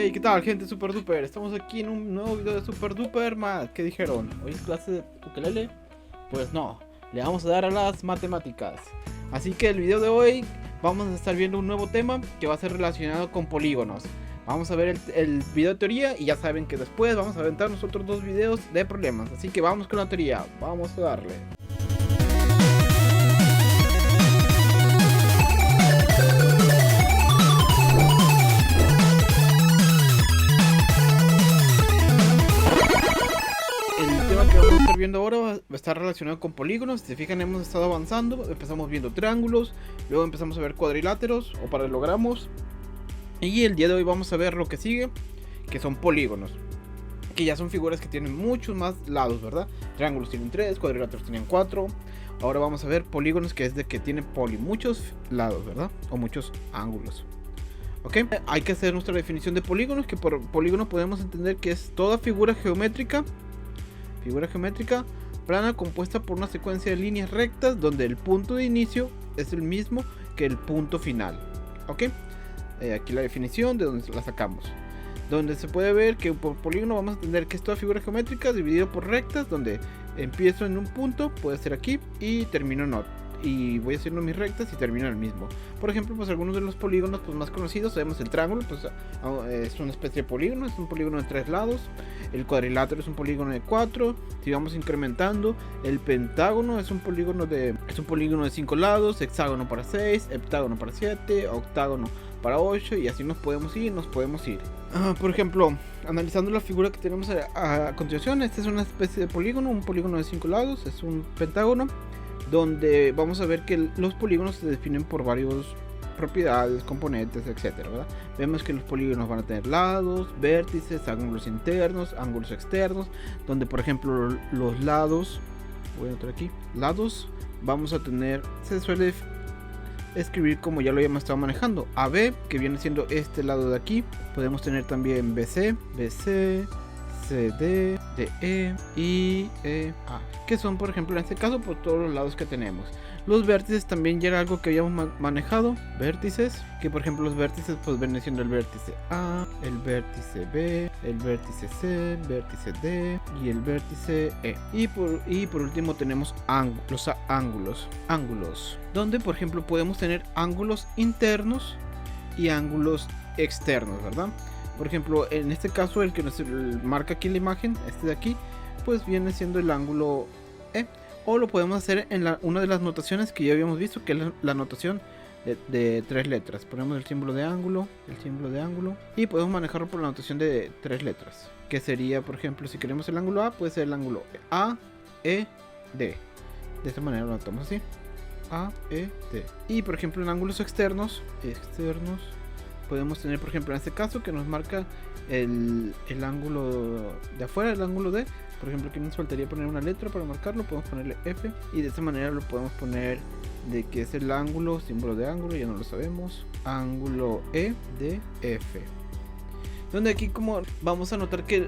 Hey, ¿qué tal, gente super duper? Estamos aquí en un nuevo video de super duper más. ¿Qué dijeron? ¿Hoy es clase de ukelele? Pues no, le vamos a dar a las matemáticas. Así que el video de hoy vamos a estar viendo un nuevo tema que va a ser relacionado con polígonos. Vamos a ver el video de teoría y ya saben que después vamos a aventar otros dos videos de problemas. Así que vamos con la teoría, vamos a darle. Viendo ahora va a estar relacionado con polígonos. Si se fijan, hemos estado avanzando. Empezamos viendo triángulos, luego empezamos a ver cuadriláteros o paralelogramos, y el día de hoy vamos a ver lo que sigue, que son polígonos, que ya son figuras que tienen muchos más lados, ¿verdad? Triángulos tienen 3, cuadriláteros tienen 4. Ahora vamos a ver polígonos, que es de que tienen muchos lados, ¿verdad? O muchos ángulos. Ok, hay que hacer nuestra definición de polígonos, que por polígono podemos entender que es toda figura geométrica plana compuesta por una secuencia de líneas rectas donde el punto de inicio es el mismo que el punto final. Ok, aquí la definición de donde la sacamos, donde se puede ver que por polígono vamos a entender que es toda figura geométrica dividida por rectas, donde empiezo en un punto, puede ser aquí, y termino en otro, y voy haciendo mis rectas y termino en el mismo. Por ejemplo, pues algunos de los polígonos pues más conocidos, sabemos el triángulo, pues es una especie de polígono, es un polígono de 3 lados. El cuadrilátero es un polígono de 4. Si vamos incrementando, el pentágono es un polígono de 5 lados, hexágono para 6, heptágono para 7, octágono para 8, y así nos podemos ir. Por ejemplo, analizando la figura que tenemos a continuación, esta es una especie de polígono, un polígono de 5 lados, es un pentágono, donde vamos a ver que los polígonos se definen por varios propiedades, componentes, etcétera, ¿verdad? Vemos que los polígonos van a tener lados, vértices, ángulos internos, ángulos externos, donde por ejemplo los lados, voy a anotar aquí, lados, vamos a tener, se suele escribir como ya lo habíamos estado manejando, AB, que viene siendo este lado de aquí. Podemos tener también BC, CD, DE y EA, que son por ejemplo en este caso por todos los lados que tenemos. Los vértices también ya era algo que habíamos manejado, vértices, que por ejemplo los vértices pues vienen siendo el vértice A, el vértice B, el vértice C, vértice D y el vértice E. Y por último tenemos los ángulos, donde por ejemplo podemos tener ángulos internos y ángulos externos, ¿verdad? Por ejemplo, en este caso el que nos marca aquí la imagen, este de aquí, pues viene siendo el ángulo E. O lo podemos hacer en una de las notaciones que ya habíamos visto, que es la notación de 3 letras. Ponemos el símbolo de ángulo, y podemos manejarlo por la notación de 3 letras, que sería, por ejemplo, si queremos el ángulo A, puede ser el ángulo A, E, D. De esta manera lo notamos así, A, E, D. Y por ejemplo en ángulos externos, podemos tener, por ejemplo, en este caso que nos marca el ángulo de afuera, el ángulo D. Por ejemplo, aquí nos faltaría poner una letra para marcarlo, podemos ponerle F, y de esta manera lo podemos poner de que es el ángulo, símbolo de ángulo, ya no lo sabemos, ángulo E de F. Donde aquí como vamos a notar que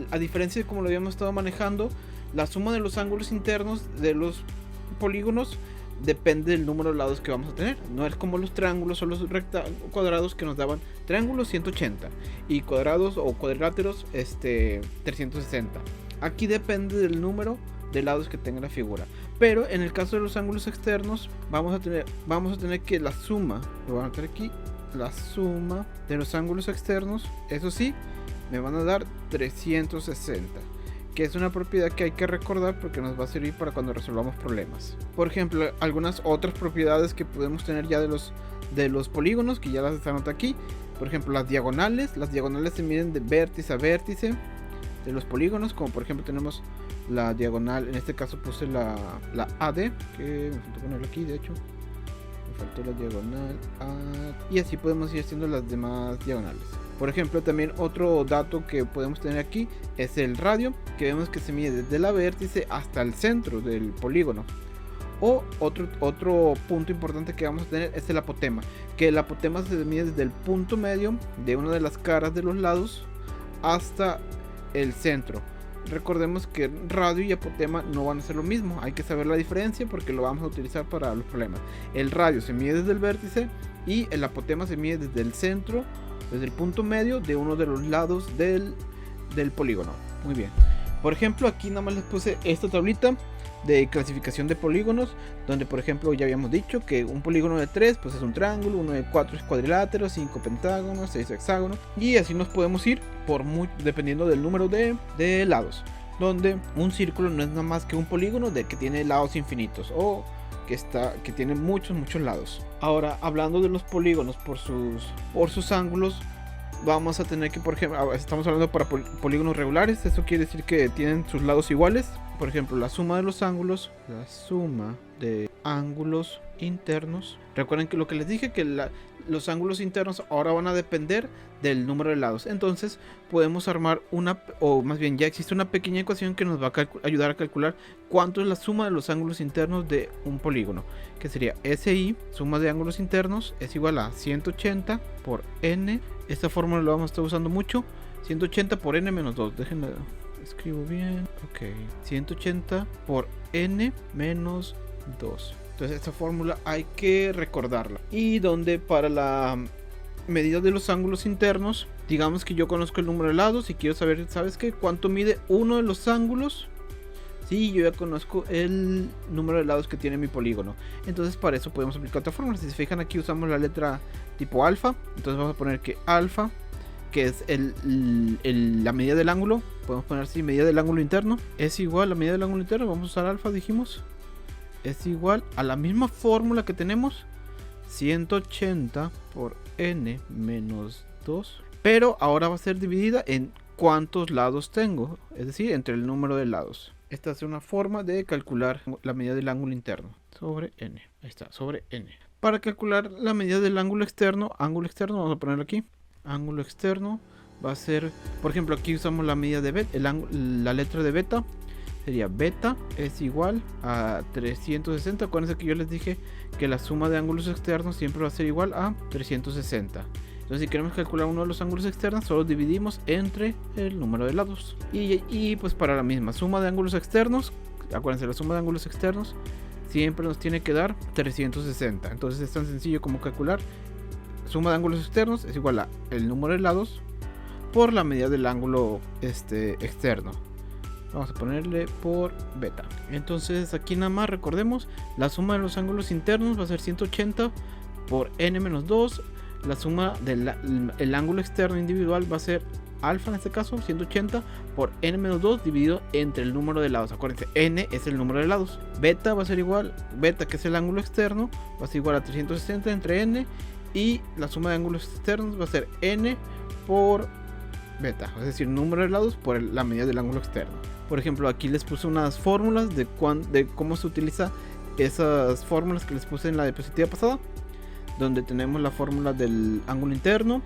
a diferencia de como lo habíamos estado manejando, la suma de los ángulos internos de los polígonos depende del número de lados que vamos a tener. No es como los triángulos o los cuadrados que nos daban triángulos 180 y cuadrados o cuadriláteros 360. Aquí depende del número de lados que tenga la figura. Pero en el caso de los ángulos externos vamos a tener que la suma, lo voy a anotar aquí, la suma de los ángulos externos, eso sí, me van a dar 360. Que es una propiedad que hay que recordar porque nos va a servir para cuando resolvamos problemas. Por ejemplo, algunas otras propiedades que podemos tener ya de los polígonos, que ya las anoto aquí. Por ejemplo, las diagonales se miden de vértice a vértice de los polígonos, como por ejemplo tenemos la diagonal, en este caso puse la AD, que me faltó ponerlo aquí, de hecho me faltó la diagonal AD, y así podemos ir haciendo las demás diagonales. Por ejemplo, también otro dato que podemos tener aquí es el radio, que vemos que se mide desde la vértice hasta el centro del polígono. O otro punto importante que vamos a tener es el apotema, que el apotema se mide desde el punto medio de una de las caras de los lados hasta el centro. Recordemos que radio y apotema no van a ser lo mismo, hay que saber la diferencia porque lo vamos a utilizar para los problemas. El radio se mide desde el vértice y el apotema se mide desde el centro desde el punto medio de uno de los lados del polígono. Muy bien. Por ejemplo, aquí nada más les puse esta tablita de clasificación de polígonos, donde por ejemplo ya habíamos dicho que un polígono de 3 pues es un triángulo, uno de 4 es cuadrilátero, 5 pentágonos, 6 hexágonos, y así nos podemos ir dependiendo del número de lados, donde un círculo no es nada más que un polígono de que tiene lados infinitos o que tiene muchos lados. Ahora, hablando de los polígonos por sus ángulos, vamos a tener que, por ejemplo, estamos hablando para polígonos regulares. Eso quiere decir que tienen sus lados iguales. Por ejemplo, la suma de ángulos internos. Recuerden que lo que les dije, que los ángulos internos ahora van a depender del número de lados. Entonces podemos armar o más bien ya existe una pequeña ecuación que nos va a ayudar a calcular cuánto es la suma de los ángulos internos de un polígono, que sería SI, suma de ángulos internos, es igual a 180 por n. Esta fórmula la vamos a estar usando mucho. 180 por n menos 2. Déjenme escribo bien. Ok. 180 por n menos 2. Entonces esta fórmula hay que recordarla. Y donde para la medida de los ángulos internos, digamos que yo conozco el número de lados y quiero saber, ¿sabes qué? ¿Cuánto mide uno de los ángulos? Sí, yo ya conozco el número de lados que tiene mi polígono. Entonces para eso podemos aplicar otra fórmula. Si se fijan, aquí usamos la letra tipo alfa. Entonces vamos a poner que alfa, que es la medida del ángulo, podemos poner así, medida del ángulo interno, es igual a medida del ángulo interno. Vamos a usar alfa, dijimos, es igual a la misma fórmula que tenemos, 180 por n menos 2, pero ahora va a ser dividida en cuántos lados tengo, es decir, entre el número de lados. Esta es una forma de calcular la medida del ángulo interno sobre n. Ahí está, sobre n. Para calcular la medida del ángulo externo, vamos a ponerlo aquí. Ángulo externo va a ser, por ejemplo, aquí usamos la medida de beta, la letra de beta. Sería beta es igual a 360. Acuérdense que yo les dije que la suma de ángulos externos siempre va a ser igual a 360. Entonces, si queremos calcular uno de los ángulos externos, solo dividimos entre el número de lados. Y pues para la misma suma de ángulos externos, acuérdense, la suma de ángulos externos siempre nos tiene que dar 360. Entonces es tan sencillo como calcular suma de ángulos externos es igual a el número de lados por la medida del ángulo externo. Vamos a ponerle por beta. Entonces aquí nada más recordemos, la suma de los ángulos internos va a ser 180 por n menos 2. La suma del ángulo externo individual va a ser alfa, en este caso 180 por n menos 2 dividido entre el número de lados. Acuérdense, n es el número de lados. Beta va a ser igual, beta que es el ángulo externo, va a ser igual a 360 entre n, y la suma de ángulos externos va a ser n por beta, es decir, número de lados por la medida del ángulo externo. Por ejemplo, aquí les puse unas fórmulas de cómo se utiliza esas fórmulas que les puse en la diapositiva pasada, donde tenemos la fórmula del ángulo interno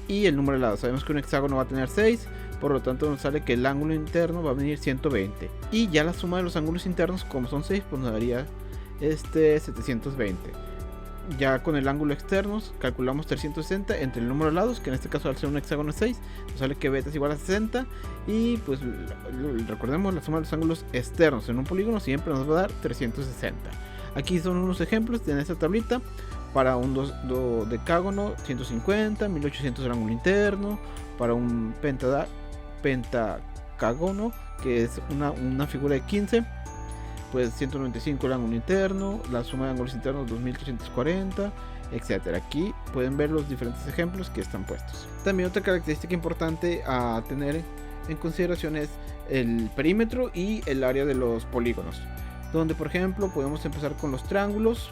y el número de lados. Sabemos que un hexágono va a tener 6, por lo tanto nos sale que el ángulo interno va a venir 120, y ya la suma de los ángulos internos, como son 6, pues nos daría 720. Ya con el ángulo externo calculamos 360 entre el número de lados, que en este caso al ser un hexágono es 6, nos sale que beta es igual a 60, y pues recordemos, la suma de los ángulos externos en un polígono siempre nos va a dar 360. Aquí son unos ejemplos en esta tablita. Para un decágono 150, 1800 el ángulo interno. Para un pentacágono, que es una figura de 15, pues 195 el ángulo interno. La suma de ángulos internos 2340, etcétera. Aquí pueden ver los diferentes ejemplos que están puestos. También otra característica importante a tener en consideración es el perímetro y el área de los polígonos, donde por ejemplo podemos empezar con los triángulos,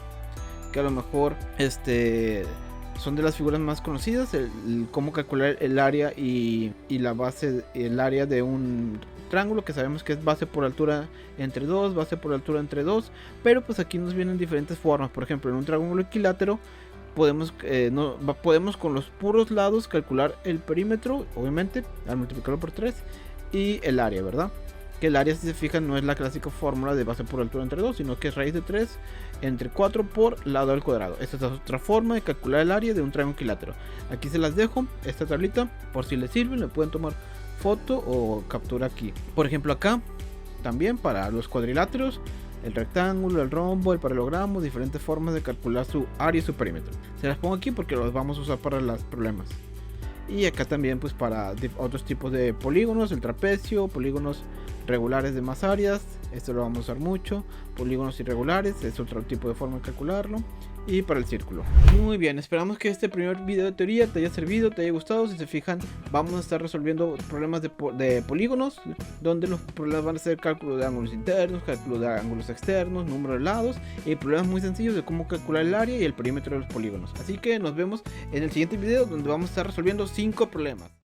que a lo mejor son de las figuras más conocidas. Cómo calcular el área y la base, el área de un triángulo, que sabemos que es base por altura entre 2, base por altura entre 2, pero pues aquí nos vienen diferentes formas. Por ejemplo, en un triángulo equilátero podemos con los puros lados calcular el perímetro, obviamente al multiplicarlo por 3, y el área, ¿verdad? Que el área, si se fijan, no es la clásica fórmula de base por altura entre 2, sino que es raíz de 3 entre 4 por lado al cuadrado. Esta es otra forma de calcular el área de un triángulo equilátero. Aquí se las dejo, esta tablita, por si les sirve, le pueden tomar foto o captura aquí. Por ejemplo, acá también para los cuadriláteros, el rectángulo, el rombo, el paralelogramo, diferentes formas de calcular su área y su perímetro. Se las pongo aquí porque los vamos a usar para los problemas. Y acá también pues para otros tipos de polígonos, el trapecio, polígonos regulares de más áreas, esto lo vamos a usar mucho. Polígonos irregulares es otro tipo de forma de calcularlo. Y para el círculo. Muy bien, esperamos que este primer video de teoría te haya servido, te haya gustado. Si se fijan, vamos a estar resolviendo problemas de polígonos, donde los problemas van a ser cálculo de ángulos internos, cálculo de ángulos externos, número de lados y problemas muy sencillos de cómo calcular el área y el perímetro de los polígonos. Así que nos vemos en el siguiente video, donde vamos a estar resolviendo 5 problemas.